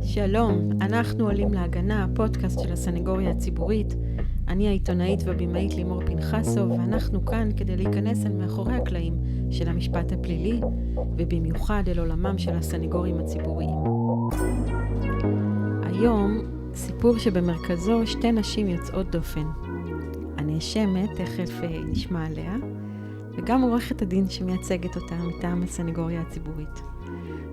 שלום, אנחנו עולים להגנה, הפודקאסט של הסנגוריה הציבורית. אני העיתונאית והבימאית לימור פנחסוב, ואנחנו כאן כדי להיכנס אל מאחורי הקלעים של המשפט הפלילי, ובמיוחד אל עולמם של הסנגורים הציבוריים. היום, סיפור שבמרכזו שתי נשים יוצאות דופן. הנאשמת, תכף נשמע עליה, וגם עורכת הדין שמייצגת אותה מטעם הסנגוריה הציבורית.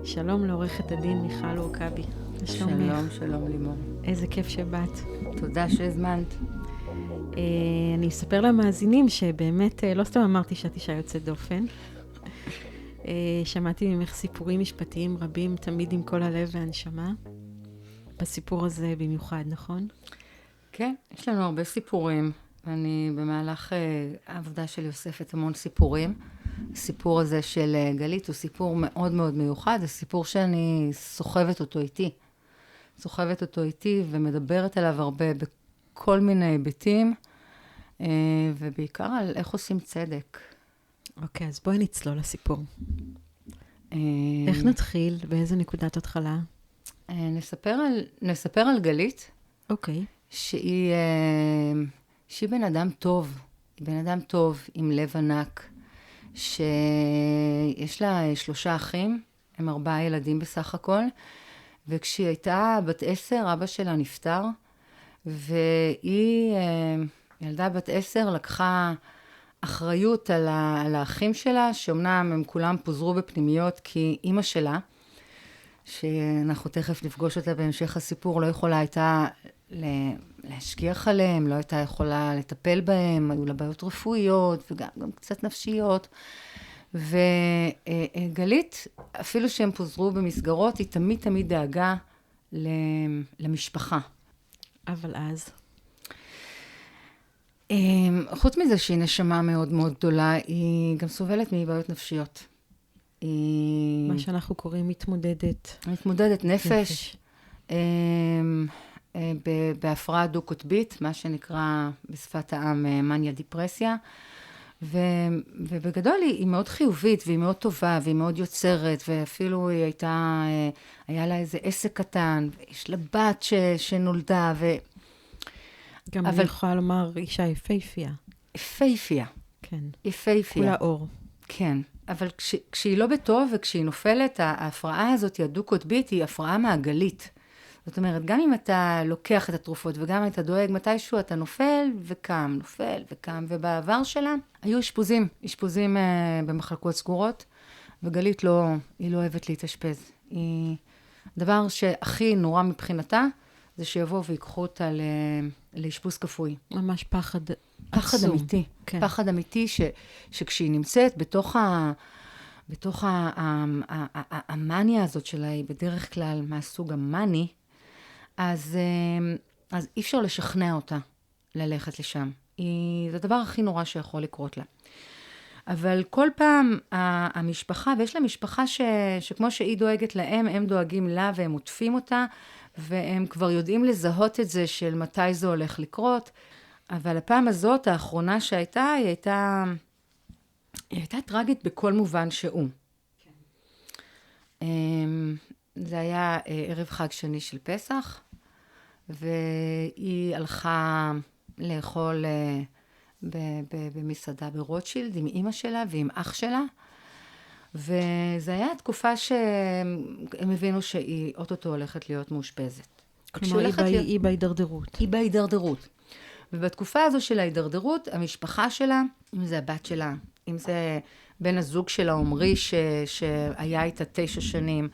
שלום לעורכת הדין מיכל אורקבי. שלום לימור. איזה כיף שבאת. תודה שהזמנת. אני אספר למאזינים שבאמת לא סתם אמרתי שאת אישה יוצאת דופן. שמעתי ממך סיפורים משפטיים רבים, תמיד עם כל הלב והנשמה. בסיפור הזה במיוחד, נכון? כן, יש לנו הרבה סיפורים. אני במהלך העבודה שלי אוספת המון סיפורים. הסיפור הזה של גלית הוא סיפור מאוד מאוד מיוחד. זה סיפור שאני סוחבת אותו איתי ומדברת עליו הרבה בכל מיני היבטים, ובעיקר על איך עושים צדק. אוקיי, אז בואי נצלול לסיפור. איך נתחיל? באיזה נקודת התחלה? נספר על גלית. אוקיי. שהיא בן אדם טוב. היא בן אדם טוב עם לב ענק. שיש לה 3 אחים, הם 4 ילדים בסך הכל, וכשהיא הייתה בת 10, אבא שלה נפטר, והיא, ילדה בת 10, לקחה אחריות על האחים שלה, שאומנם הם כולם פוזרו בפנימיות, כי אימא שלה, שאנחנו תכף נפגוש אותה בהמשך הסיפור, לא יכולה הייתה להשגיח עליהם, לא הייתה יכולה לטפל בהם, היו לה בעיות רפואיות וגם קצת נפשיות. וגלית, אפילו שהם פוזרו במסגרות, היא תמיד דאגה למשפחה. אבל אז? חוץ מזה שהיא נשמה מאוד מאוד גדולה, היא גם סובלת מבעיות נפשיות. מה שאנחנו קוראים מתמודדת נפש. בהפרעה דו-קוטבית, מה שנקרא בשפת העם מניה דיפרסיה, ובגדול היא מאוד חיובית, והיא מאוד טובה, והיא מאוד יוצרת, ואפילו היה לה איזה עסק קטן, ויש לה בת שנולדה, גם אני יכולה לומר אישה יפהפייה. יפהפייה. כן. יפהפייה. כולה אור. כן, אבל כשהיא לא בטוב, וכשהיא נופלת, ההפרעה הזאת, הדו-קוטבית, היא הפרעה מעגלית. זאת אומרת, גם אם אתה לוקח את התרופות, וגם אם אתה דואג מתישהו, אתה נופל וקם, ובעבר שלה היו אשפוזים במחלקות סגורות, וגלית היא לא אוהבת להתאשפז. הדבר שהכי נורא מבחינתה, זה שיבואו ויקחו אותה לאשפוז כפוי. ממש פחד אמיתי. כן. פחד אמיתי שכשהיא נמצאת בתוך המניה הזאת שלה, היא בדרך כלל מהסוג המני, אז אי אפשר לשכנע אותה ללכת לשם. זה הדבר הכי נורא שיכול לקרות לה. אבל כל פעם המשפחה, ויש לה משפחה שכמו שהיא דואגת להם, הם דואגים לה והם עוטפים אותה, והם כבר יודעים לזהות את זה של מתי זה הולך לקרות. אבל הפעם הזאת, האחרונה שהייתה, היא הייתה טרגית בכל מובן שהוא. כן. זה היה ערב חג שני של פסח, והיא הלכה לאכול במסעדה ברוטשילד עם אמא שלה ועם אח שלה, וזה היה תקופה שהם הבינו שהיא אוטוטו הולכת להיות מאושפזת. כלומר, היא בהידרדרות. היא בהידרדרות. ובתקופה הזו של ההידרדרות, המשפחה שלה, אם זה הבת שלה, אם זה בן הזוג שלה, עומרי, שהיה איתה 9 שנים,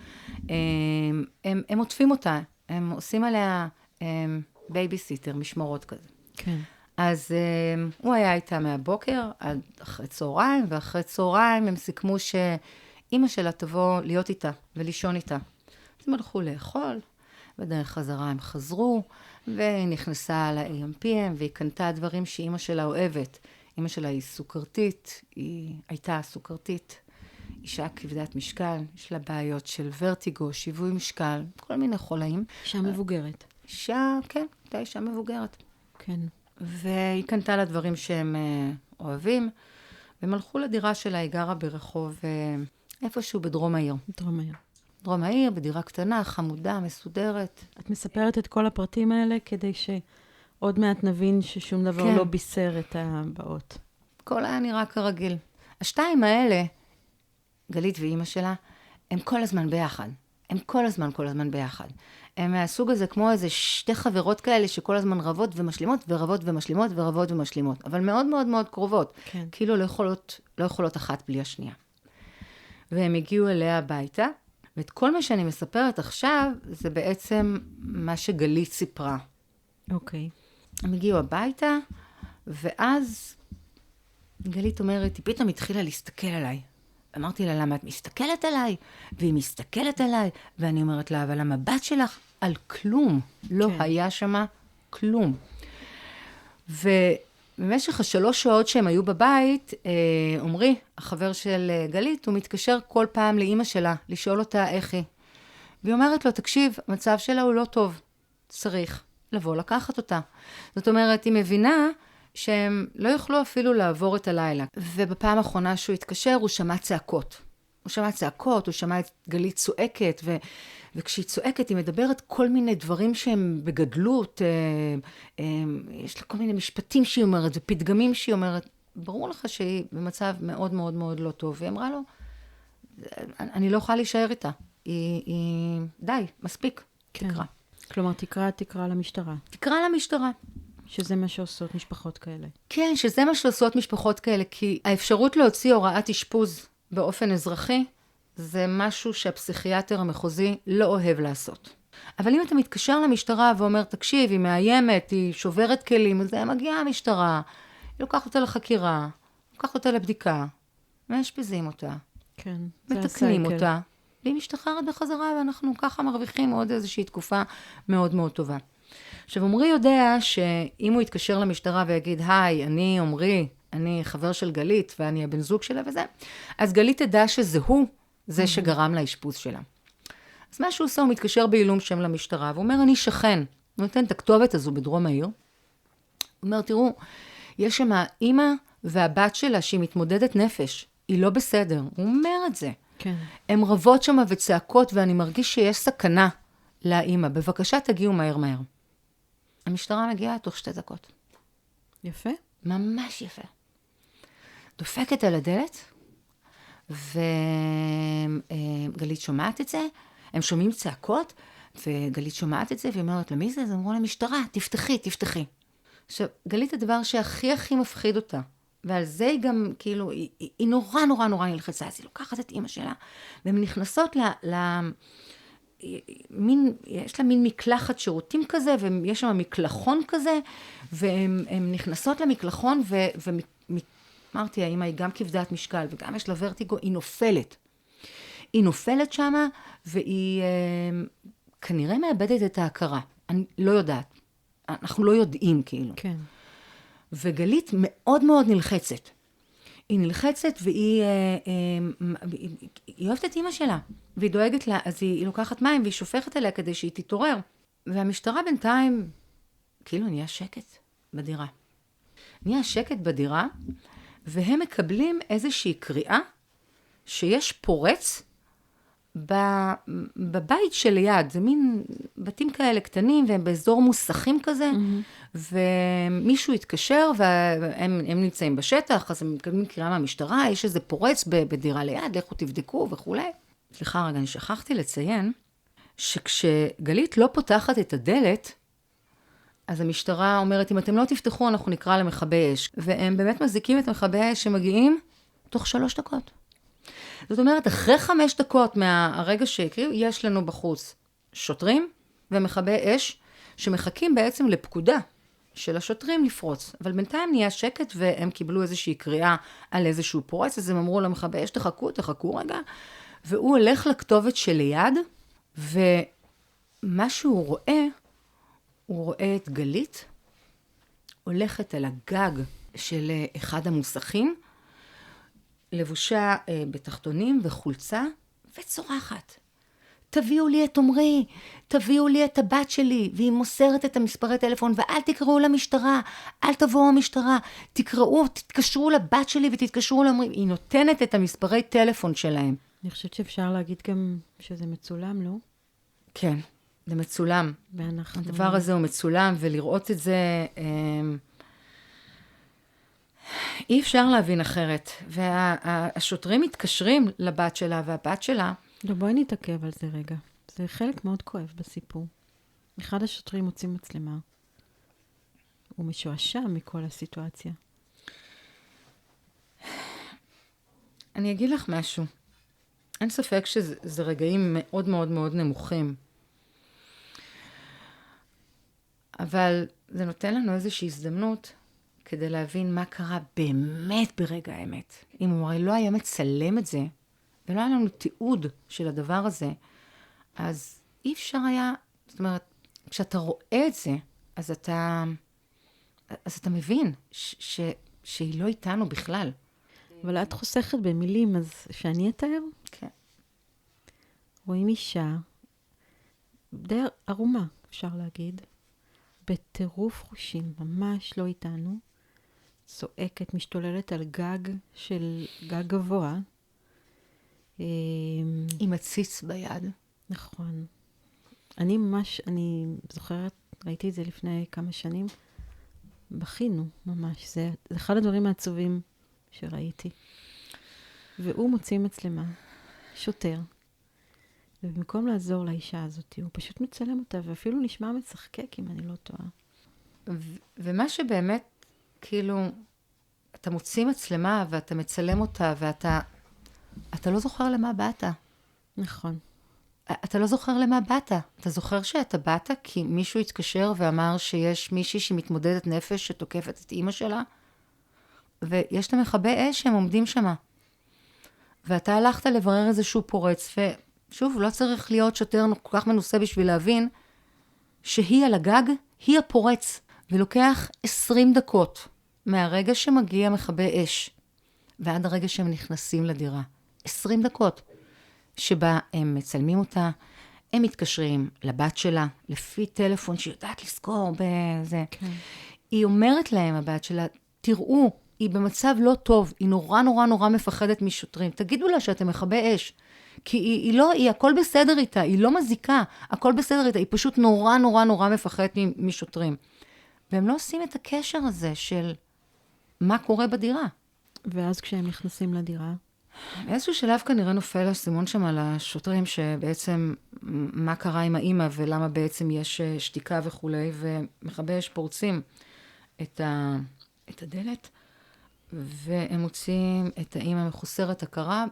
הם עוטפים אותה, הם עושים עליה בייביסיטר, משמרות כזה. כן. אז הוא היה איתה מהבוקר עד אחרי צהריים, ואחרי צהריים הם סיכמו שאמא שלה תבוא להיות איתה ולישון איתה. אז הם הלכו לאכול, בדרך חזרה הם חזרו, והיא נכנסה ל-AMPM, והיא קנתה דברים שאמא שלה אוהבת. אמא שלה היא סוכרתית, היא הייתה סוכרתית, אישה כבדת משקל, יש לה בעיות של ורטיגו, שיווי משקל, כל מיני חולאים. אישה מבוגרת. כן, הייתה אישה מבוגרת. כן. והיא קנתה לה דברים שהם אוהבים, והם הלכו לדירה שלה, היא גרה ברחוב איפשהו בדרום העיר. דרום העיר. דרום העיר, בדירה קטנה, חמודה, מסודרת. את מספרת את כל הפרטים האלה כדי שעוד מעט נבין ששום דבר כן. לא בישר את הבאות. הכל היה נראה כרגיל. השתיים האלה, גלית ואימא שלה, הם כל הזמן ביחד. הם כל הזמן ביחד. הם מהסוג הזה כמו איזה שתי חברות כאלה שכל הזמן רבות ומשלימות, ורבות ומשלימות, ורבות ומשלימות. אבל מאוד מאוד מאוד קרובות. כן. כאילו לא יכולות אחת בלי השנייה. והם הגיעו אליה הביתה, ואת כל מה שאני מספרת עכשיו, זה בעצם מה שגלית סיפרה. אוקיי. הם הגיעו הביתה, ואז גלית אומרת, היא פתאום התחילה להסתכל עליי. אמרתי לה, למה את מסתכלת עליי? והיא מסתכלת עליי, ואני אומרת לה, אבל המבט שלך על כלום. לא כן. היה שמה כלום. ובמשך 3 שעות שהם היו בבית, עומרי, החבר של גלית, הוא מתקשר כל פעם לאמא שלה, לשאול אותה איך היא. והיא אומרת לו, תקשיב, המצב שלה הוא לא טוב. צריך לבוא לקחת אותה. זאת אומרת, היא מבינה שהם לא יוכלו אפילו לעבור את הלילה. ובפעם האחרונה שהוא התקשר, הוא שמע צעקות. הוא שמע את גלית צועקת, וכשהיא צועקת, היא מדברת כל מיני דברים שהם בגדלות, יש לה כל מיני משפטים שהיא אומרת, ופתגמים שהיא אומרת. ברור לך שהיא במצב מאוד מאוד מאוד לא טוב. והיא אמרה לו, אני לא יכולה להישאר איתה. די, מספיק, כן. תקרא. כלומר, תקרא למשטרה. תקרא למשטרה. שזה מה שעושות משפחות כאלה. כן, שזה מה שעושות משפחות כאלה, כי האפשרות להוציא הוראת אשפוז באופן אזרחי, זה משהו שהפסיכיאטר המחוזי לא אוהב לעשות. אבל אם אתה מתקשר למשטרה ואומר, תקשיב, היא מאיימת, היא שוברת כלים, אז מגיעה המשטרה, היא לוקחת אותה לחקירה, לוקחת אותה לבדיקה, מאשפזים אותה, כן, מתקנים אותה, והיא משתחררת בחזרה, ואנחנו ככה מרוויחים עוד איזושהי תקופה מאוד מאוד טובה. עכשיו, עומרי יודע שאם הוא יתקשר למשטרה ויגיד, היי, אני עומרי, אני חבר של גלית, ואני הבן זוג שלה וזה, אז גלית תדע שזה הוא, זה שגרם לאשפוז שלה. אז מה שהוא עושה, הוא מתקשר בעילום שם למשטרה, והוא אומר, אני שכן. הוא נותן את הכתובת הזו בדרום העיר. הוא אומר, תראו, יש שם האמא והבת שלה שהיא מתמודדת נפש. היא לא בסדר. הוא אומר את זה. כן. הם רבות שם וצעקות, ואני מרגיש שיש סכנה לאמא. בבקשה, תגיעו מהר מהר. המשטרה מגיעה תוך 2 דקות. יפה. ממש יפה. דופקת על הדלת, וגלית שומעת את זה, הם שומעים צעקות, וגלית שומעת את זה, והיא אומרת, למי זה? אז אמרו למשטרה, תפתחי. עכשיו, גלית הדבר שהכי הכי מפחיד אותה, ועל זה היא גם, כאילו, היא נורא נלחצה, אז היא לוקחת את אמא שלה, והן נכנסות יש לה מין מקלחת שירותים כזה, ויש שם מקלחון כזה, והן נכנסות למקלחון, אמרתי, האמא היא גם כבדת משקל, וגם יש לה ורטיגו, היא נופלת שמה, והיא כנראה מאבדת את ההכרה. אני לא יודעת. אנחנו לא יודעים, כאילו. כן. וגלית מאוד מאוד נלחצת. היא נלחצת, והיא אוהבת את אמא שלה, והיא דואגת לה, אז היא לוקחת מים, והיא שופכת עליה כדי שהיא תתעורר. והמשטרה בינתיים, כאילו נהיה שקט בדירה, והם מקבלים איזושהי קריאה, שיש פורץ בבית שליד, זה מין בתים כאלה קטנים, והם באזור מוסכים כזה, ומישהו התקשר, והם נמצאים בשטח, אז הם מקבלים קריאה מהמשטרה, יש איזה פורץ בדירה ליד, לכו תבדקו וכו'. סליחה רגע, אני שכחתי לציין, שכשגלית לא פותחת את הדלת, אז המשטרה אומרת, אם אתם לא תפתחו, אנחנו נקרא למכבי אש. והם באמת מזיקים את מכבי האש שמגיעים תוך 3 דקות. זאת אומרת, אחרי 5 דקות מהרגע שהקריאו, יש לנו בחוץ שוטרים ומכבי אש, שמחכים בעצם לפקודה של השוטרים לפרוץ. אבל בינתיים נהיה שקט, והם קיבלו איזושהי קריאה על איזשהו פורץ, אז הם אמרו למכבי אש, תחכו רגע. והוא הולך לכתובת שליד, ומה שהוא רואה, הוא רואה את גלית, הולכת על הגג של אחד המוסכים, לבושה בתחתונים וחולצה, וצורחת. תביאו לי את עומרי, תביאו לי את הבת שלי, והיא מוסרת את המספרי טלפון, ואל תקראו למשטרה, אל תבואו המשטרה, תתקשרו לבת שלי ותתקשרו לעומרי. היא נותנת את המספרי טלפון שלהם. אני חושבת שאפשר להגיד גם שזה מצולם, לא? כן, זה מצולם. ואנחנו... הדבר הזה הוא מצולם, ולראות את זה, אי אפשר להבין אחרת. והשוטרים מתקשרים לבת שלה, והבת שלה... לא, בואי נתעכב על זה רגע. זה חלק מאוד כואב בסיפור. אחד השוטרים מוציא מצלמה. הוא משועשע מכל הסיטואציה. אני אגיד לך משהו. אין ספק שזה רגעים מאוד מאוד מאוד נמוכים. אבל זה נותן לנו איזושהי הזדמנות כדי להבין מה קרה באמת ברגע האמת. אם הוא הרי לא היה מצלם את זה, ולא היה לנו תיעוד של הדבר הזה, אז אי אפשר היה, זאת אומרת, כשאתה רואה את זה, אז אתה מבין שהיא לא איתנו בכלל. אבל את חוסכת במילים, אז שאני אתאר? כן. רואים אישה, די ערומה, אפשר להגיד, בטירוף חושים, ממש לא איתנו, צועקת, משתוללת על גג גבוה. עם הציץ ביד. נכון. אני זוכרת, ראיתי את זה לפני כמה שנים, בכינו ממש, זה אחד הדברים העצובים שראיתי. והוא מוציא מצלמה, שוטר, ובמקום לעזור לאישה הזאת, הוא פשוט מצלם אותה, ואפילו נשמע משחקק, אם אני לא טועה. ומה שבאמת, כאילו, אתה מוציא מצלמה, ואתה מצלם אותה, אתה לא זוכר למה באת. נכון. אתה לא זוכר למה באת. אתה זוכר שאתה באת כי מישהו התקשר ואמר שיש מישהי שמתמודדת נפש שתוקפת את אמא שלה, ויש את המכבי אש שהם עומדים שמה. ואתה הלכת לברר איזשהו פורץ, ושוב, לא צריך להיות שוטר כל כך מנוסה בשביל להבין שהיא על הגג, היא הפורץ, ולוקח 20 דקות מהרגע שמגיע מכבי אש, ועד הרגע שהם נכנסים לדירה. 20 דקות. שבה הם מצלמים אותה, הם מתקשרים לבת שלה, לפי טלפון שהיא יודעת לזכור בזה. כן. היא אומרת להם, הבת שלה, תראו, היא במצב לא טוב, היא נורא נורא נורא מפחדת משוטרים. תגידו לה שאתם מכבי אש. כי היא הכל בסדר איתה, היא לא מזיקה, הכל בסדר איתה, היא פשוט נורא נורא נורא מפחדת משוטרים. והם לא עושים את הקשר הזה של מה קורה בדירה. ואז כשהם נכנסים לדירה? באיזשהו שלב כנראה נופל הסימון שם על השוטרים, שבעצם מה קרה עם האמא ולמה בעצם יש שתיקה וכולי, ומכבי אש פורצים את הדלת, והם מוצאים את האמא מחוסרת הכרה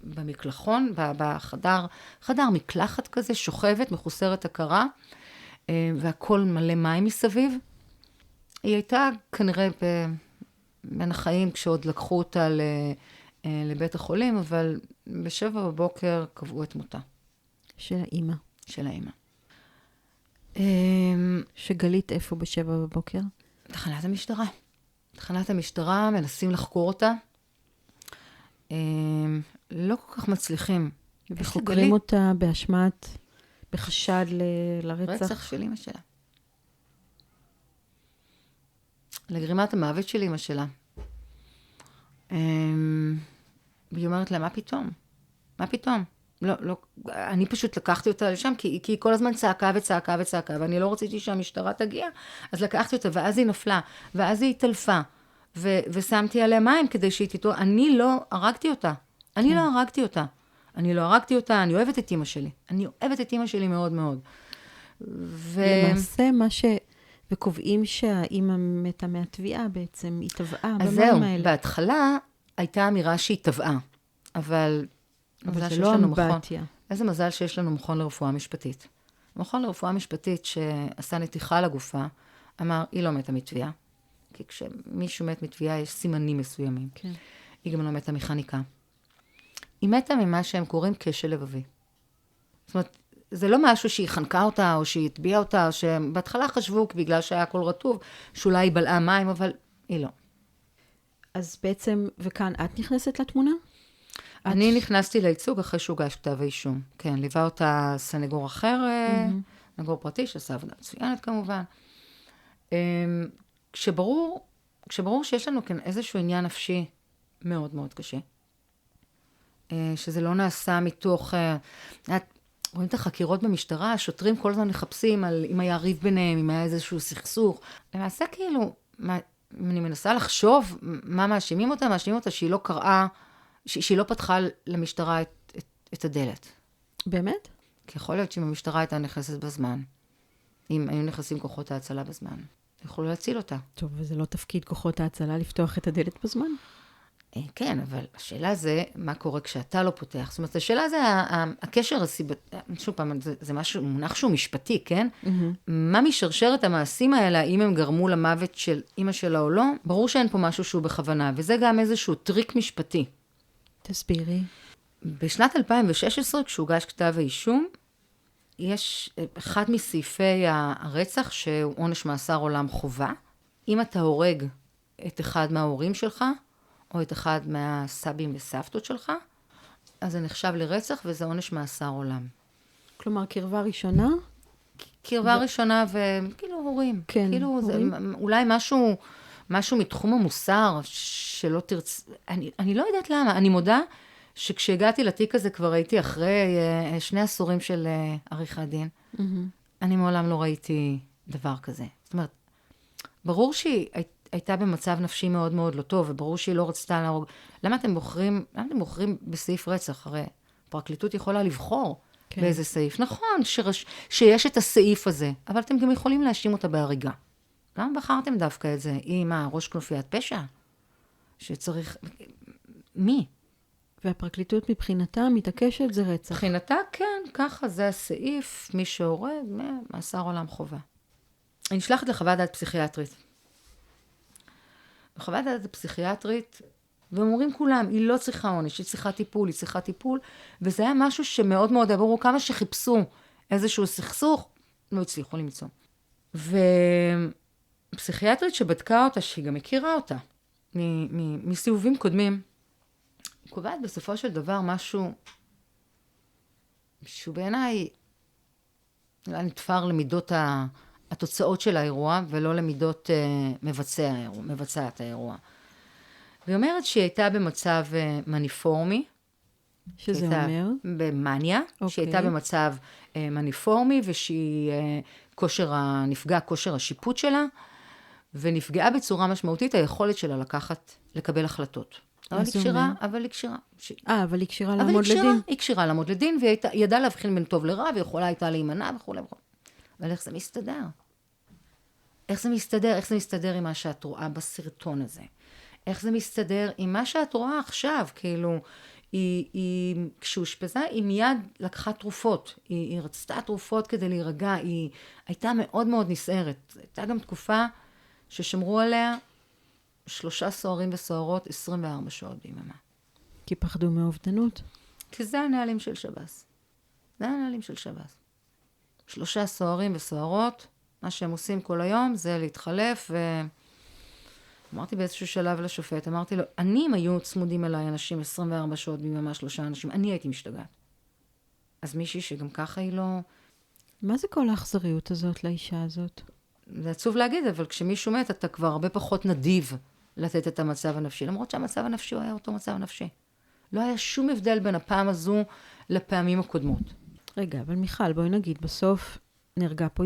במקלחון, חדר מקלחת כזה, שוכבת, מחוסרת הכרה, והכל מלא מים מסביב. היא הייתה כנראה בין החיים כשעוד לקחו אותה לבית החולים, אבל ב7 בבוקר קבעו את מותה. של האמא. של האמא. שגלית איפה ב7 בבוקר? תחנת המשטרה. תחנת המשטרה, מנסים לחקור אותה. לא כל כך מצליחים. וחוקרים אותה בחשד לרצח. רצח של אמא שלה. לגרימת המוות של אמא שלה. והיא אומרת לה, מה פתאום? מה פתאום? לא, אני פשוט לקחתי אותה לשם, כי היא כל הזמן צעקה וצעקה וצעקה, ואני לא רציתי שהמשטרה תגיע, אז לקחתי אותה, ואז היא נפלה, ואז היא התעלפה, ושמתי עליה מים כדי שהיא תתעורר. אני לא הרגתי אותה. אני לא הרגתי אותה, אני אוהבת את אמא שלי. אני אוהבת את אמא שלי מאוד מאוד. למעשה וקובעים שהאמא מתה מהתביעה בעצם, היא טבעה אז זהו, בהתחלה הייתה אמירה שהיא טבעה, אבל זה לא אמבטיה. איזה מזל שיש לנו מכון לרפואה משפטית. מכון לרפואה משפטית שעשה נתיחה לגופה, אמר, היא לא מתה מתביעה, כי כשמישהו מת מתביעה יש סימנים מסוימים. כן. היא גם לא מתה מחניקה. היא מתה ממה שהם קוראים כשל לבבי. זאת אומרת, זה לא משהו שהיא חנקה אותה, או שהיא הטביעה אותה, או שבהתחלה חשבו, בגלל שהיה הכל רטוב, שאולי היא בלעה מים, אבל היא לא. אז בעצם, וכאן את נכנסת לתמונה? אני נכנסתי לייצוג אחרי שהוגש כתב האישום. כן, ליווה אותה סנגור אחר, סנגור פרטי, שעשה עבודה מצוינת כמובן. כשברור שיש לנו כאן איזשהו עניין נפשי מאוד מאוד קשה. שזה לא נעשה מתוך... רואים את החקירות במשטרה, השוטרים כל הזמן מחפשים על אם היה ריב ביניהם, אם היה איזשהו סכסוך. למעשה כאילו, אני מנסה לחשוב מה מאשימים אותה שהיא לא קראה, שהיא לא פתחה למשטרה את הדלת. באמת? כי יכול להיות שאם המשטרה הייתה נכנסת בזמן, אם היו נכנסים כוחות ההצלה בזמן, יכולו להציל אותה. טוב, וזה לא תפקיד כוחות ההצלה לפתוח את הדלת בזמן? כן, אבל השאלה זה, מה קורה כשאתה לא פותח? זאת אומרת, השאלה זה הקשר הסיבתי, שוב פעם, זה משהו, מונח שהוא משפטי, כן? מה משרשר את המעשים האלה, אם הם גרמו למוות של אמא שלה או לא? ברור שאין פה משהו שהוא בכוונה, וזה גם איזשהו טריק משפטי. תסבירי. בשנת 2016, כשהוגש כתב האישום, יש אחד מסעיפי הרצח, שהוא עונש מאסר עולם חובה. אם אתה הורג את אחד מההורים שלך, או את אחד מהסבים וסבתות שלך, אז זה נחשב לרצח, וזה עונש מאסר עולם. כלומר, קרבה ראשונה? קרבה ראשונה וכאילו הורים. כן, כאילו הורים. זה, אולי משהו מתחום המוסר, שלא תרצה... אני לא יודעת למה. אני מודה שכשהגעתי לתיק הזה, כבר הייתי אחרי 2 עשורים של עריכת דין. אני מעולם לא ראיתי דבר כזה. זאת אומרת, ברור שהיא הייתה במצב נפשי מאוד מאוד לא טוב, וברור שהיא לא רצתה להרוג. למה אתם בוחרים בסעיף רצח? הרי פרקליטות יכולה לבחור באיזה סעיף. נכון, שיש את הסעיף הזה, אבל אתם גם יכולים להאשים אותה בהריגה. למה בחרתם דווקא את זה? היא מה, ראש כנופיית פשע? שצריך... מי? והפרקליטות מבחינתה מתעקשת זה רצח. מבחינתה, כן, ככה זה הסעיף, מי שהורג, מאסר עולם חובה. אני נשלחת לחוות דעת פסיכיאטרית. בחוות דעת הפסיכיאטרית, והם אומרים כולם, היא לא צריכה עונש, היא צריכה טיפול, וזה היה משהו שמאוד מאוד ברור, כמה שחיפשו איזשהו סכסוך, לא הצליחו למצוא. ופסיכיאטרית שבדקה אותה, שהיא גם הכירה אותה, מסיבובים קודמים, קובעת בסופו של דבר משהו, שהוא בעיניי נתפר למידות התוצאות של האירוע, ולא למידות מבצעת האירוע. והיא אומרת שהיא הייתה במצב מניפורמי. שזה אומר? במניה. שהיא הייתה במצב מניפורמי, ושהיא נפגע כושר השיפוט שלה, ונפגעה בצורה משמעותית היכולת שלה לקבל החלטות. אבל היא קשירה. אבל היא קשירה לעמוד לדין. היא קשירה לעמוד לדין, והיא ידעה להבחין בין טוב לרע, ויכולה הייתה להימנע וכו'. אבל איך זה מסתדר? איך זה מסתדר עם מה שאת רואה בסרטון הזה? איך זה מסתדר עם מה שאת רואה עכשיו? כאילו, כשהוא אושפזה, היא מיד לקחה תרופות. היא רצתה תרופות כדי להירגע. היא הייתה מאוד מאוד נסערת. הייתה גם תקופה ששמרו עליה 3 סוהרים וסוהרות 24 שעות ביממה. כי פחדו מאובדנות. כי זה הנהלים של שב"ס. 3 סוהרים וסוהרות, מה שהם עושים כל היום זה להתחלף, אמרתי באיזשהו שלב לשופט, אמרתי לו, אם היו צמודים אליי אנשים 24 שעות ביממה 3 אנשים, אני הייתי משתגעת. אז מישהי שגם ככה היא לא... מה זה כל האכזריות הזאת לאישה הזאת? זה עצוב להגיד, אבל כשמישהו מת, אתה כבר הרבה פחות נדיב לתת את המצב הנפשי, למרות שהמצב הנפשי הוא היה אותו מצב נפשי. לא היה שום הבדל בין הפעם הזו לפעמים הקודמות. רגע, אבל מיכל, בואי נגיד, בסוף נרצחה פה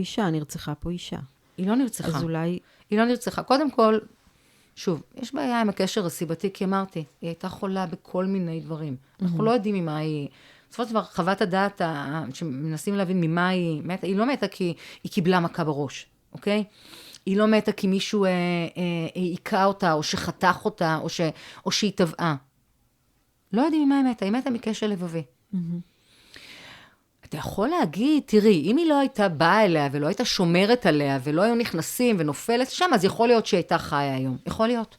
אישה. היא לא נרצחה. אז אולי... היא לא נרצחה. קודם כל, שוב, יש בעיה עם הקשר הסיבתי, כי אמרתי, היא הייתה חולה בכל מיני דברים. אנחנו לא יודעים ממה היא... בסופו של דבר, חוות הדעת, שמנסים להבין ממה היא מתה, היא לא מתה כי היא קיבלה מכה בראש, אוקיי? היא לא מתה כי מישהו עיקה אותה, או שחתך אותה, או שהיא טבעה. לא יודעים ממה היא מתה, היא מתה מקשר לבבי. אתה יכול להגיד, תראי, אם היא לא הייתה באה אליה, ולא הייתה שומרת עליה, ולא היו נכנסים ונופלת שם, אז יכול להיות שהיא הייתה חיה היום. יכול להיות.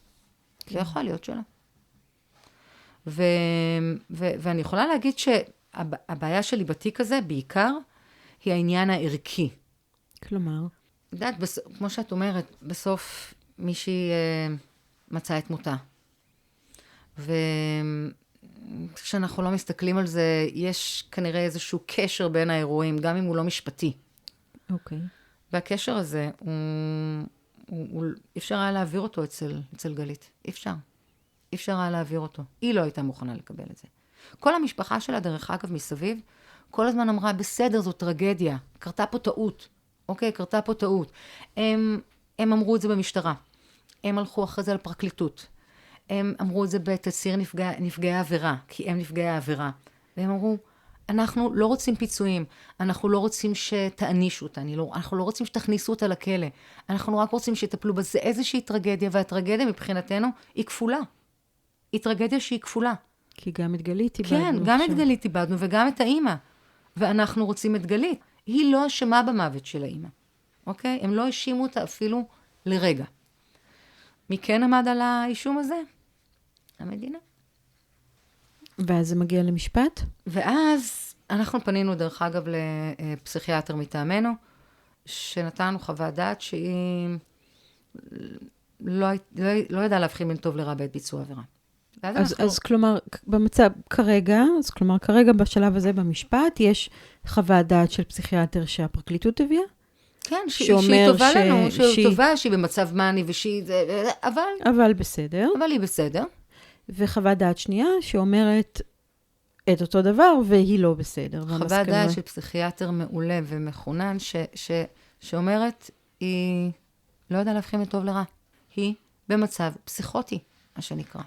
זה יכול להיות שלה. ואני יכולה להגיד שהבעיה שלי בתיק הזה, בעיקר, היא העניין הערכי. כלומר? יודעת, כמו שאת אומרת, בסוף מישהי מצאה את מותה. כשאנחנו לא מסתכלים על זה, יש כנראה איזשהו קשר בין האירועים, גם אם הוא לא משפטי. אוקיי. והקשר הזה, אפשר היה להעביר אותו אצל גלית. אפשר היה להעביר אותו. היא לא הייתה מוכנה לקבל את זה. כל המשפחה שלה, דרך אגב, מסביב, כל הזמן אמרה, בסדר, זו טרגדיה, קרתה פה טעות. אוקיי, קרתה פה טעות. הם אמרו את זה במשטרה. הם הלכו אחרי זה לפרקליטות. הם אמרו את זה בתצהיר נפגעי העבירה, כי הם נפגעי העבירה. והם אמרו, אנחנו לא רוצים פיצויים, אנחנו לא רוצים שתענישו אותה, אנחנו לא רוצים שתכניסו אותה לכלא, אנחנו רק רוצים שתטפלו בזה איזושהי טרגדיה, והטרגדיה מבחינתנו היא כפולה. היא טרגדיה שהיא כפולה. כי גם את גלית איבדנו. כן, גם את גלית איבדנו, וגם את האמא. ואנחנו רוצים את גלית. היא לא אשמה במוות של האמא. אוקיי? הם לא האשימו אותה אפילו לרגע. מי כן עמד על האישום הזה? המדינה. ואז זה מגיע למשפט? ואז אנחנו פנינו דרך אגב לפסיכיאטר מטעמנו, שנתנו חוות דעת שהיא לא ידעה להבחין בין טוב לרע בעת ביצוע עבירה. אז כלומר, במצב כרגע בשלב הזה במשפט, יש חוות דעת של פסיכיאטר שהפרקליטות הביאה? כן, שהיא טובה לנו, שהיא טובה, שהיא במצב מאני ושהיא, אבל בסדר. אבל היא בסדר. וחוות דעת שנייה שאומרת את אותו דבר, והיא לא בסדר. חוות דעת של פסיכיאטר מעולה ומכונן, שאומרת, היא לא יודעה להבחין מטוב לרע. היא במצב פסיכוטי, מה שנקרא.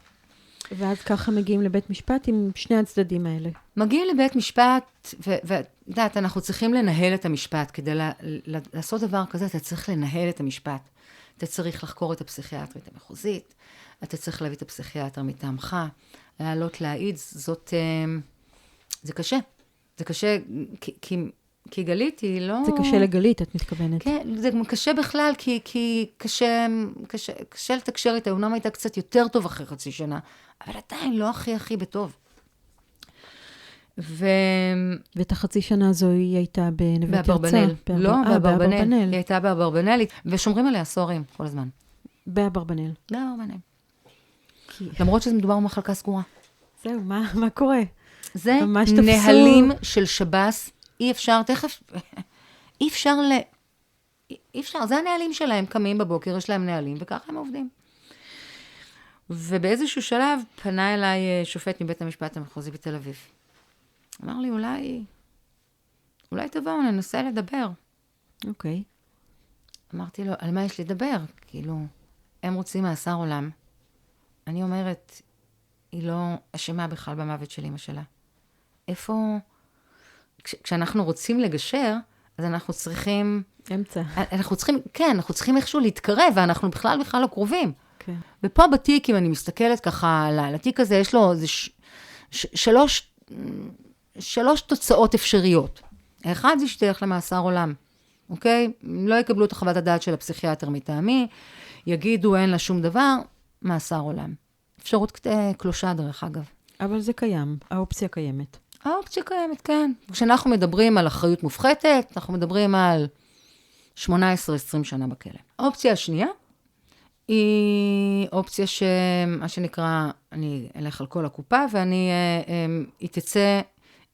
ואז ככה מגיעים לבית משפט עם שני הצדדים האלה. מגיעים לבית משפט, ודעת, אנחנו צריכים לנהל את המשפט. כדי לעשות דבר כזה, אתה צריך לנהל את המשפט. אתה צריך לחקור את הפסיכיאטרית המחוזית, אתה צריך להביא את הפסיכיאטר מטעמך, לעלות להעיד, זה קשה. זה קשה, כי גלית היא לא... זה קשה לגלית, את מתכוונת. כן, זה קשה בכלל, כי קשה לתקשר איתה, אומנם הייתה קצת יותר טוב אחרי חצי שנה, אבל עדיין לא הכי בטוב. ואת החצי שנה הזו היא הייתה בנווה תרצה. באברבנל. לא, באברבנל. היא הייתה באברבנל, ושומרים עליה סוהרים כל הזמן. באברבנל. באברבנל. למרות שזה מדובר במחלקה סגורה. זהו, מה קורה? זה נהלים של שב"ס, אי אפשר, תכף, אי אפשר, זה הנהלים שלהם, קמים בבוקר, יש להם נהלים, וככה הם עובדים. ובאיזשהו שלב פנה אליי שופט מבית המשפט המחוזי בתל אביב. אמר לי, אולי תבואו, ננסה לדבר. אוקיי. אמרתי לו, על מה יש לדבר? כאילו, הם רוצים מאסר עולם. אני אומרת, היא לא אשמה בכלל במוות של אמא שלה. איפה... כשאנחנו רוצים לגשר, אז אנחנו צריכים... אמצע. אנחנו צריכים איכשהו להתקרב, ואנחנו בכלל לא קרובים. כן. ופה בתיק, אם אני מסתכלת ככה על התיק הזה, יש לו שלוש תוצאות אפשריות. האחד זה שתלך למאסר עולם, אוקיי? לא יקבלו את חוות הדעת של הפסיכיאטר מטעמי, יגידו אין לה שום דבר, מאסר עולם. אפשרות קלושה דרך אגב. אבל זה קיים, האופציה קיימת. האופציה קיימת, כן. כשאנחנו מדברים על אחריות מופחתת, אנחנו מדברים על 18-20 שנה בכלא. האופציה השנייה, היא אופציה שמה שנקרא, אני אלך על כל הקופה, ואני,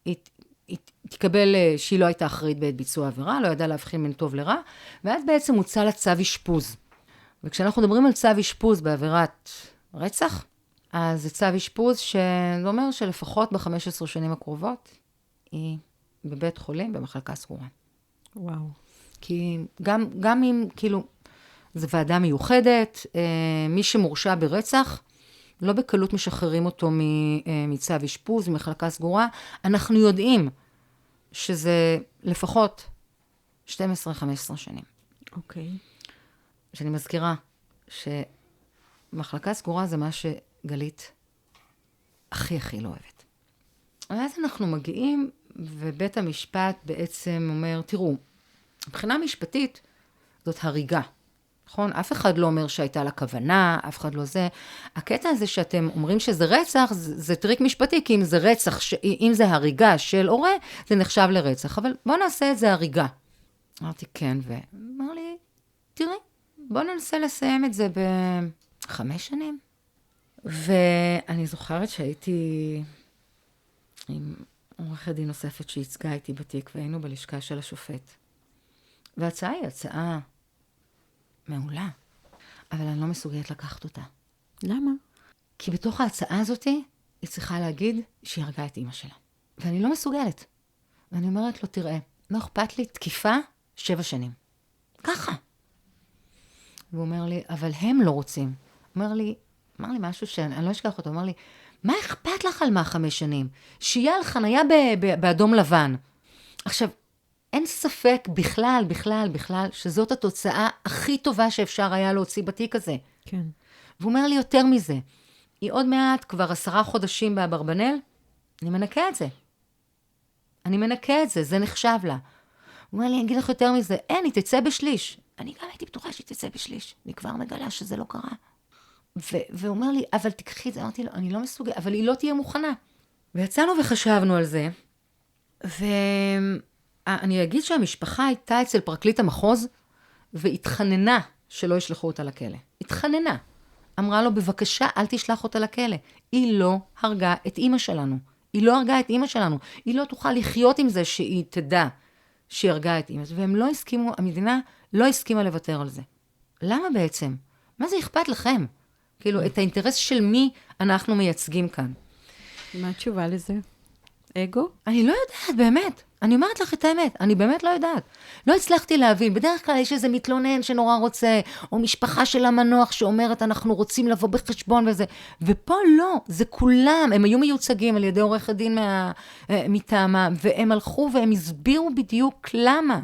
היא תקבל שהיא לא הייתה אחראית בעת ביצוע עבירה, לא ידעה להבחין בין טוב לרע, ואז בעצם הוצא לה צו אשפוז. וכשאנחנו מדברים על צו אשפוז בעבירת רצח, אז זה צו אשפוז שזה אומר שלפחות ב-15 שנים הקרובות, היא בבית חולים במחלקה סגורה. וואו. כי גם אם, כאילו, זו ועדה מיוחדת, מי שמורשע ברצח, לא בקלות משחררים אותו מצו אשפוז, ממחלקה סגורה. אנחנו יודעים שזה לפחות 12-15 שנים. אוקיי. שאני מזכירה שמחלקה סגורה זה מה שגלית הכי לא אוהבת. ואז אנחנו מגיעים, ובית המשפט בעצם אומר, תראו, מבחינה משפטית זאת הריגה. נכון? אף אחד לא אומר שהייתה לה כוונה, אף אחד לא זה. הקטע הזה שאתם אומרים שזה רצח, זה טריק משפטי, כי אם זה רצח, אם זה הריגה של הורה, זה נחשב לרצח. אבל בוא נעשה את זה הריגה. אמרתי, כן, ואמר לי, תראי, בוא ננסה לסיים את זה ב5 שנים. ואני זוכרת שהייתי עם עורכת דין נוספת שהצגה איתי בתיק, והיינו בלשכה של השופט. וההצעה היא הצעה מעולה, אבל אני לא מסוגלת לקחת אותה. למה? כי בתוך ההצעה הזאת היא צריכה להגיד שהיא הרגה את אמא שלה. ואני לא מסוגלת. ואני אומרת לו, תראה, לא אכפת לי תקיפה 7 שנים. ככה. והוא אומר לי, אבל הם לא רוצים. אמר לי משהו שאני לא אשכח אותו, אמר לי, מה אכפת לך על מה 5 שנים? שיהיה על חנייה באדום לבן. עכשיו, אין ספק בכלל, שזאת התוצאה הכי טובה שאפשר היה להוציא בתיק הזה. כן. והוא אומר לי יותר מזה, היא עוד מעט כבר 10 חודשים באברבנל, אני מנקה את זה, זה נחשב לה. הוא אומר לי, אני אגיד לך יותר מזה, אין, היא תצא בשליש. אני גם הייתי בטוחה שהיא תצא בשליש. אני כבר מגלה שזה לא קרה. והוא אומר לי, אבל תקחי את זה. אמרתי לו, אני לא מסוגל, אבל היא לא תהיה מוכנה. ויצאנו וחשבנו על זה, ואני אגיד שהמשפחה הייתה אצל פרקליט המחוז, והתחננה שלא ישלחו אותה לכלא. התחננה. אמרה לו, בבקשה, אל תשלח אותה לכלא. היא לא הרגה את אמא שלנו. היא לא תוכל לחיות עם זה שהיא תדע שהיא הרגה את אמא. והם לא הסכימו, המדינה לא הסכימה לוותר על זה. למה בעצם? מה זה אכפת לכם? כאילו, את האינטרס של מי אנחנו מייצגים כאן. מה התשובה לזה? אגו? אני לא יודעת, באמת. אני אומרת לך את האמת, אני באמת לא יודעת. לא הצלחתי להבין. בדרך כלל יש איזה מתלונן שנורא רוצה, או משפחה של המנוח שאומרת, אנחנו רוצים לבוא בחשבון וזה. ופה לא, זה כולם. הם היו מיוצגים על ידי עורך הדין מטעמם, והם הלכו והם הסבירו בדיוק למה.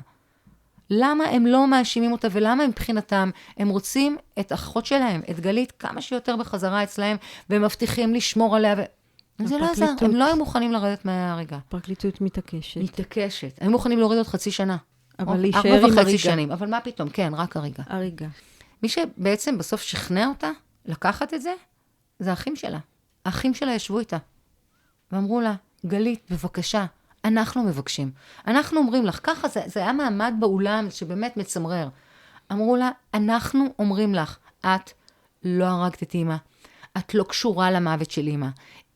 למה הם לא מאשימים אותה, ולמה מבחינתם הם רוצים את האחות שלהם, את גלית, כמה שיותר בחזרה אצלהם, והם מבטיחים לשמור עליה זה לא עזר, הם לא היו מוכנים לרדת מהרגע. פרקליטות מתעקשת. היו מוכנים להוריד עוד 0.5 שנה. אבל להישאר עם הריגה. שנים, אבל מה פתאום? כן, רק הריגה. מי שבעצם בסוף שכנע אותה, לקחת את זה, זה האחים שלה. האחים שלה ישבו איתה. ואמרו לה, גלית, בבקשה, אנחנו מבקשים. אנחנו אומרים לך, ככה זה היה מעמד באולם שבאמת מצמרר. אמרו לה, אנחנו אומרים לך, את לא הרגת את אמא. את לא קשורה למוות של אמא.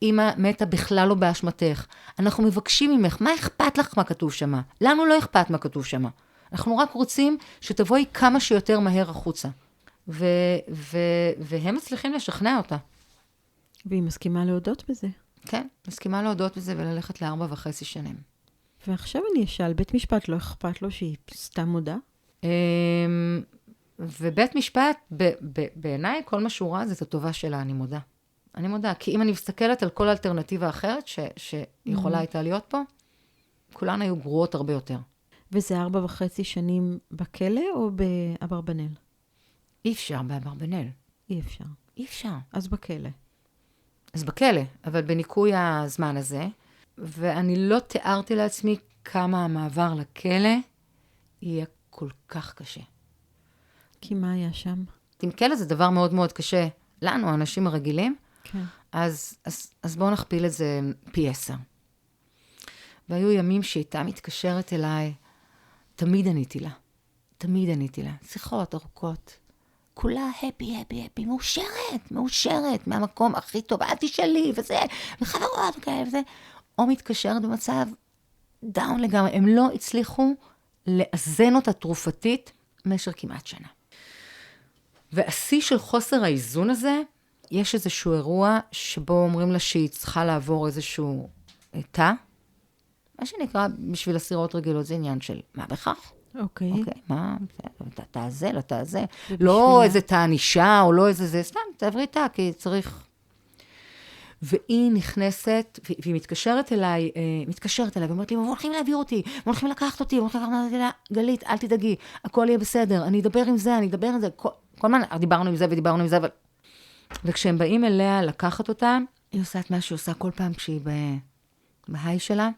אמא מתה בכלל לא באשמתך. אנחנו מבקשים ממך, מה אכפת לך מה כתוב שמה? לנו לא אכפת מה כתוב שמה. אנחנו רק רוצים שתבואי כמה שיותר מהר החוצה. והם מצליחים לשכנע אותה. והיא מסכימה להודות בזה. כן, מסכימה להודות בזה וללכת ל4.5 שנים. ועכשיו אני אשאל, בית משפט לא אכפת לו שהיא סתם מודה? ובית משפט, בעיניי, כל מה שהוא ראה זה את הטובה שלה, אני מודה. כי אם אני מסתכלת על כל אלטרנטיבה אחרת שיכולה הייתה להיות פה, כולן היו גרועות הרבה יותר. וזה 4.5 שנים בכלא או באברבנל? אי אפשר באברבנל. אי אפשר. אז בכלא, אבל בניקוי הזמן הזה, ואני לא תיארתי לעצמי כמה המעבר לכלא יהיה כל כך קשה. כי מה היה שם? עם כלא זה דבר מאוד מאוד קשה. לנו, האנשים הרגילים, כן. אז בואו נכפיל את זה פי 10. והיו ימים שהייתה מתקשרת אליי, תמיד עניתי לה. שיחות ארוכות. כולה הפי, מאושרת, מהמקום הכי טוב, אל תשאלי, וזה, וחברות כאלה, וזה. או מתקשרת במצב דאון לגמרי. הם לא הצליחו לאזן אותה תרופתית במשך כמעט שנה. והשיא של חוסר האיזון הזה, יש איזשהו אירוע שבו אומרים לה שהיא צריכה לעבור איזשהו תא, מה שנקרא בשביל אסירות רגילות, זה עניין של מה בכך? אוקיי, מה? תא זה. לא איזה תא ענישה, או לא איזה זה, סתם, תעברי תא, כי צריך. והיא נכנסת, והיא מתקשרת אליי, ואומרת לי, הם הולכים להעביר אותי, הם הולכים לקחת אותי, גלית, אל תדאגי, הכל יהיה בסדר, אני אדבר עם זה, כל מה, דיברנו עם זה, אבל... וכשהם באים אליה לקחת אותה, היא עושה את מה שהיא עושה כל פעם כשהיא בהיי שלה,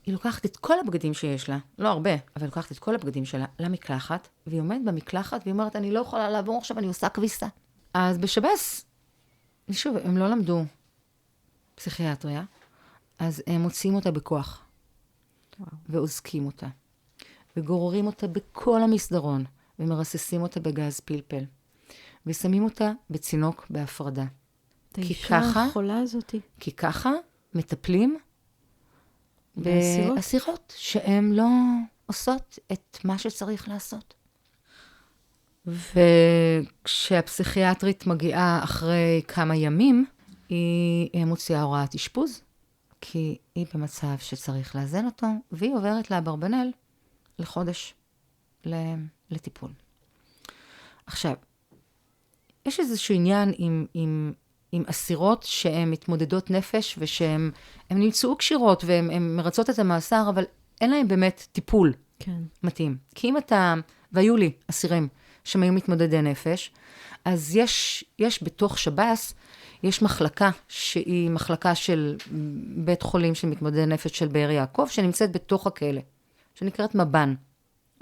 היא לוקחת את כל הבגדים שיש לה, לא הרבה, אבל לוקחת את כל הבגדים שלה למקלחת, והיא עומדת במקלחת, והיא אומרת, אני לא יכולה לעבור עכשיו, אני עושה כביסה. אז בשבס, שוב, הם לא למדו פסיכיאטריה, אז הם מוציאים אותה בכוח, ועוזקים אותה, וגוררים אותה בכל המסדרון, ומרססים אותה בגז פלפל, ושמים אותה בצינוק בהפרדה. האישה החולה הזאת. כי ככה מטפלים באסירות שהן לא עושות את מה שצריך לעשות. וכשהפסיכיאטרית מגיעה אחרי כמה ימים, היא מוציאה הוראת אשפוז, כי היא במצב שצריך לאזן אותו, והיא עוברת לאברבנל לחודש לטיפול. עכשיו, יש איזשהו עניין עם אסירות שהן מתמודדות נפש, ושהן נמצאו קשירות, והן מרצות את המאסר, אבל אין להן באמת טיפול מתאים. כי אם והיו לי אסירים שהם היו מתמודדי נפש, אז יש בתוך שב"ס, יש מחלקה שהיא מחלקה של בית חולים של מתמודדי נפש של באר יעקב, שנמצאת בתוך הכלא, שנקראת מב"ן.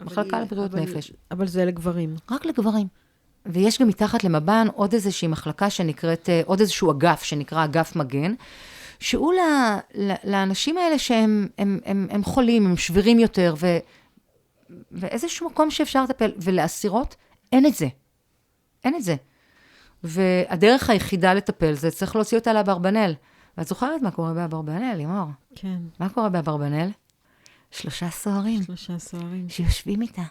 מחלקה לבריאות נפש. אבל זה לגברים. רק לגברים. ויש גם מתחת למב"ן עוד איזושהי מחלקה שנקראת, עוד איזשהו אגף שנקרא אגף מגן, שהוא לאנשים האלה שהם חולים, הם שבירים יותר, ואיזשהו מקום שאפשר לטפל, ולאסירות אין את זה. אין את זה. והדרך היחידה לטפל זה צריך להוציא אותה לאברבנל. ואת זוכרת מה קורה באברבנל, לימור? כן. מה קורה באברבנל? 3 סוהרים. 3 סוהרים. שיושבים איתה.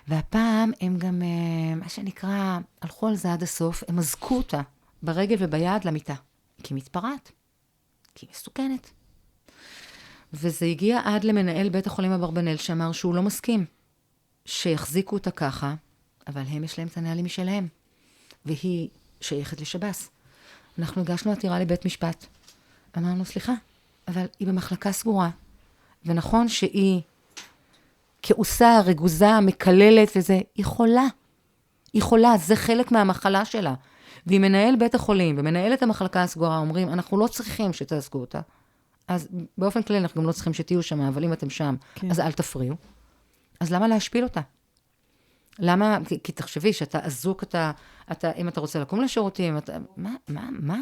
והפעם הם גם, מה שנקרא, הלכו על זה עד הסוף, הם מזקו אותה ברגל וביד למיטה. כי היא מתפרעת. כי היא מסוכנת. וזה הגיע עד למנהל בית החולים אברבנל, שאמר שהוא לא מסכים שיחזיקו אותה ככה, אבל הם יש להם את הנהלים משלהם. והיא שייכת לשב"ס. אנחנו הגשנו עתירה לבית משפט. אמרנו, סליחה, אבל היא במחלקה סגורה. ונכון שהיא כעוסה, רגוזה, מקללת וזה, היא חולה. היא חולה, זה חלק מהמחלה שלה. והיא מנהל בית החולים ומנהלת המחלקה הסגורה, אומרים, אנחנו לא צריכים שתעסקו אותה. אז באופן כללי אנחנו גם לא צריכים שתהיו שם, אבל אם אתם שם, כן. אז אל תפריעו. אז למה להשפיל אותה? למה? כי תחשבי שאתה אזוק, אם אתה רוצה לקום לשירותים, מה?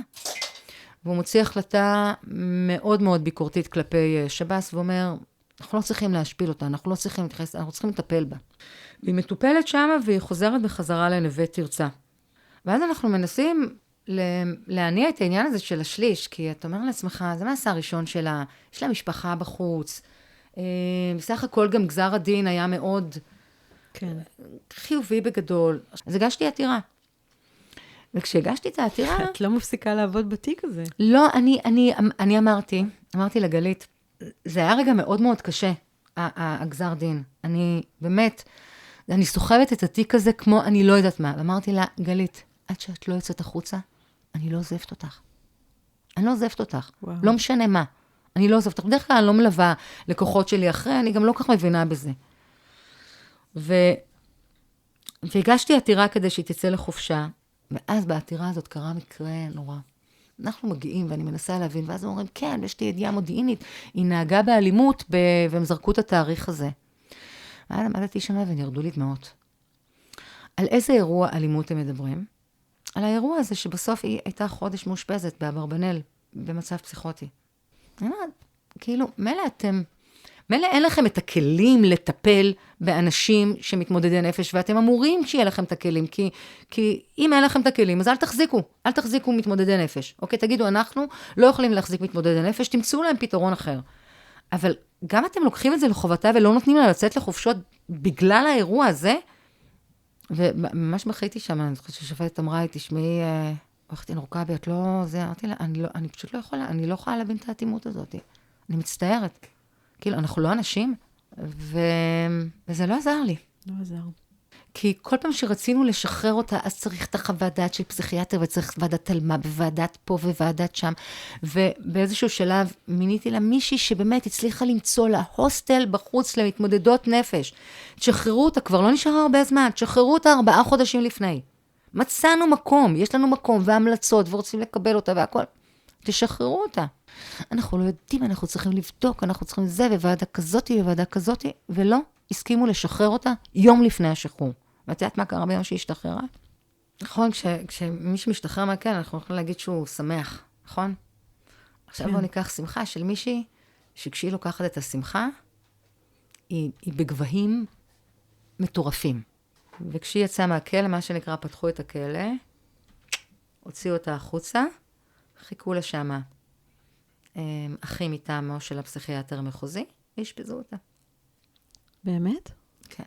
והוא מוציא החלטה מאוד מאוד ביקורתית כלפי שב"ס, ואומר, אנחנו לא צריכים להשפיל אותה, אנחנו לא צריכים להתייחס, אנחנו צריכים לטפל בה. והיא מטופלת שמה, והיא חוזרת בחזרה לנווה תרצה. ואז אנחנו מנסים להניע את העניין הזה של השליש, כי אתה אומר לעצמך, זה מעשה הראשון שלה, יש לה משפחה בחוץ, בסך הכל גם גזר הדין היה מאוד כן. חיובי בגדול. אז הגשתי עתירה. וכשהגשתי את העתירה... את לא מפסיקה לעבוד בתיק הזה. לא, אני אמרתי לגלית, זה היה רגע מאוד מאוד קשה, הגזר דין. אני סוחבת את התיק הזה כמו אני לא יודעת מה. ואמרתי לה, גלית, עד שאת לא יוצאת החוצה, אני לא עוזבת אותך. אני לא עוזבת אותך. וואו. לא משנה מה. אני לא עוזבת אותך. בדרך כלל אני לא מלווה לקוחות שלי אחרי, אני גם לא כך מבינה בזה. והגשתי עתירה כדי שהיא תצא לחופשה, ואז בעתירה הזאת קרה מקרה נורא. אנחנו מגיעים ואני מנסה להבין, ואז הם אומרים, כן, יש לי ידיעה מודיעינית, היא נהגה באלימות, והם זרקו את התאריך הזה. ואז עמדתי שמה ונרדו לי דמעות. על איזה אירוע אלימות הם מדברים? על האירוע הזה שבסוף היא הייתה חודש מאושפזת באברבנל, במצב פסיכוטי. אני אומרת, כאילו, מילא אין לכם את הכלים לטפל באנשים שמתמודדי נפש, ואתם אמורים שיהיה לכם את הכלים, כי אם אין לכם את הכלים, אז אל תחזיקו מתמודדי נפש. אוקיי, תגידו, אנחנו לא יכולים להחזיק מתמודדי נפש, תמצאו להם פתרון אחר. אבל גם אתם לוקחים את זה לחובתה, ולא נותנים לה לצאת לחופשות בגלל האירוע הזה, וממש בכיתי שם, אני חושבת ששופטת אמרה לי, תשמעי, עורכת דין רוקבי, את לא, זה, אמרתי לה, אני פשוט לא יכולה, אני לא יכולה להבין את האטימות הזאת. אני מצטערת. כאילו, אנחנו לא אנשים, וזה לא עזר לי. לא עזר. כי כל פעם שרצינו לשחרר אותה, אז צריך את החוות דעת של פסיכיאטר, וצריך ועדת תלמה, בוועדת פה וועדת שם. ובאיזשהו שלב מיניתי לה מישהי שבאמת הצליחה למצוא לה הוסטל בחוץ למתמודדות נפש. תשחררו אותה, כבר לא נשארה הרבה זמן, תשחררו אותה 4 חודשים לפני. מצאנו מקום, יש לנו מקום והמלצות, ורוצים לקבל אותה והכל. תשחררו אותה. אנחנו לא יודעים, אנחנו צריכים לבדוק, אנחנו צריכים זה, וועדה כזאתי, ולא הסכימו לשחרר אותה יום לפני השחרור. ואת יודעת מה קרה ביום שהיא השתחררה? נכון, כשמי שמשתחרר מהכלא, אנחנו יכולים להגיד שהוא שמח, נכון? עכשיו בואו ניקח שמחה של מישהי, שכשהיא לוקחת את השמחה, היא בגבהים מטורפים. וכשהיא יצאה מהכלא, מה שנקרא, פתחו את הכלא, הוציאו אותה החוצה, חיכו לה שמה אחים מטעמו של הפסיכיאטר המחוזי, והשפזו אותה. באמת? כן.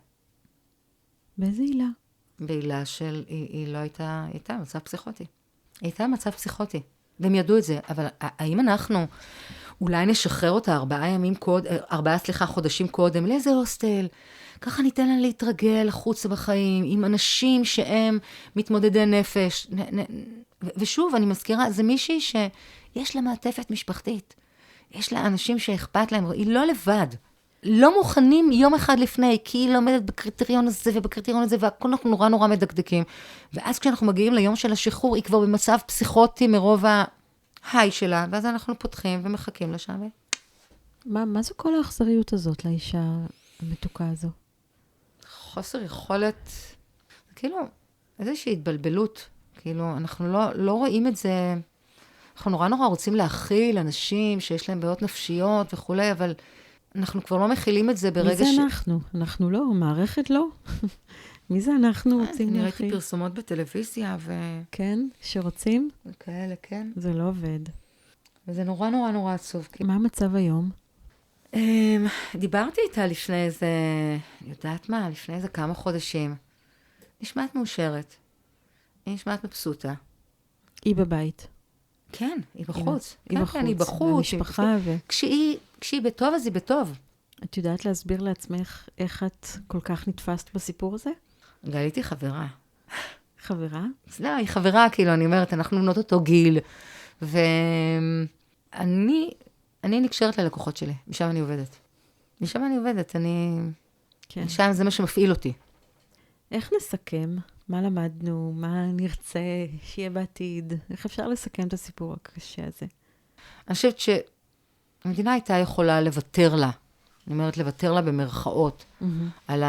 באיזה עילה? בעילה של, היא לא הייתה, הייתה במצב פסיכוטי. היא הייתה במצב פסיכוטי. והם ידעו את זה, אבל האם אנחנו אולי נשחרר אותה 4 חודשים קודם, לאיזה הוסטל, ככה ניתן לה להתרגל חוץ בחיים, עם אנשים שהם מתמודדי נפש, ושוב, אני מזכירה, זה מישהי שיש לה מעטפת משפחתית, יש לה אנשים שאכפת להם, היא לא לבד, לא מוכנים יום אחד לפני, כי היא לומדת בקריטריון הזה ובקריטריון הזה, והכל אנחנו נורא נורא מדקדקים. ואז כשאנחנו מגיעים ליום של השחרור, היא כבר במצב פסיכוטי מרוב ההיי שלה, ואז אנחנו פותחים ומחכים לשם. מה זו כל האכזריות הזאת לאישה המתוקה הזו? חוסר יכולת, כאילו, איזושהי התבלבלות. כאילו, אנחנו לא רואים את זה, אנחנו נורא נורא רוצים להכיל אנשים שיש להם בעיות נפשיות וכולי, אבל אנחנו כבר לא מכילים את זה ברגע מי זה אנחנו? אנחנו לא, מערכת לא. מי זה אנחנו רוצים אני להכיל? ראיתי פרסומות בטלוויזיה כן? שרוצים? כאלה, כן. זה לא עובד. וזה נורא נורא נורא עצוב. מה המצב היום? דיברתי איתה לפני איזה, יודעת מה, לפני איזה כמה חודשים. נשמעת מאושרת. היא נשמעת מבסוטה. היא בבית. כן, היא בחוץ. היא בחוץ. כן, היא בחוץ. במשפחה כשהיא בטוב, אז היא בטוב. את יודעת להסביר לעצמך איך את כל כך נתפסת בסיפור הזה? גליתי חברה. חברה? לא, היא חברה, כאילו, אני אומרת, אנחנו בנות אותו גיל. ואני נקשרת ללקוחות שלי. משם אני עובדת. כן. משם זה מה שמפעיל אותי. איך נסכם? מה למדנו? מה נרצה שיהיה בעתיד? איך אפשר לסכם את הסיפור הקשה הזה? אני חושבת שהמדינה הייתה יכולה לוותר לה. אני אומרת, לוותר לה במרכאות, על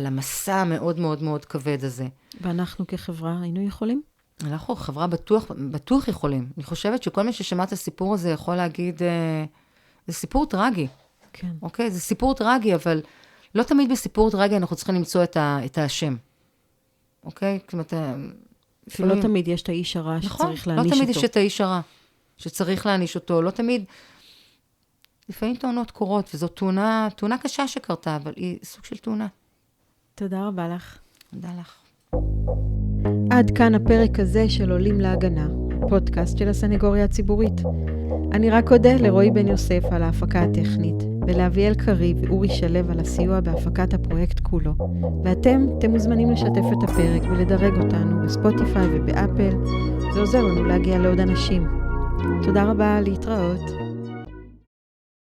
המסע המאוד מאוד מאוד כבד הזה. ואנחנו כחברה היינו יכולים? אנחנו חברה בטוח יכולים. אני חושבת שכל מי ששמע את הסיפור הזה יכול להגיד, זה סיפור טרגי. כן. אוקיי? זה סיפור טרגי, אבל לא תמיד בסיפור טרגי אנחנו צריכים למצוא את האשם. אוקיי? זאת אומרת, לא תמיד יש את האיש הרע שצריך להעניש אותו. לא תמיד יש את האיש הרע שצריך להעניש אותו. לא תמיד, לפעמים תאונות קורות, וזו תאונה קשה שקרתה, אבל היא סוג של תאונה. תודה רבה לך. תודה לך. עד כאן הפרק הזה של עולים להגנה, פודקאסט של הסנגוריה הציבורית. אני רק אודה לרועי בן יוסף על ההפקה הטכנית, ולאביאל קריב ואורי שלב על הסיוע בהפקת הפרויקט כולו. ואתם מוזמנים לשתף את הפרק ולדרג אותנו בספוטיפיי ובאפל. זה עוזר לנו להגיע לעוד אנשים. תודה רבה, להתראות.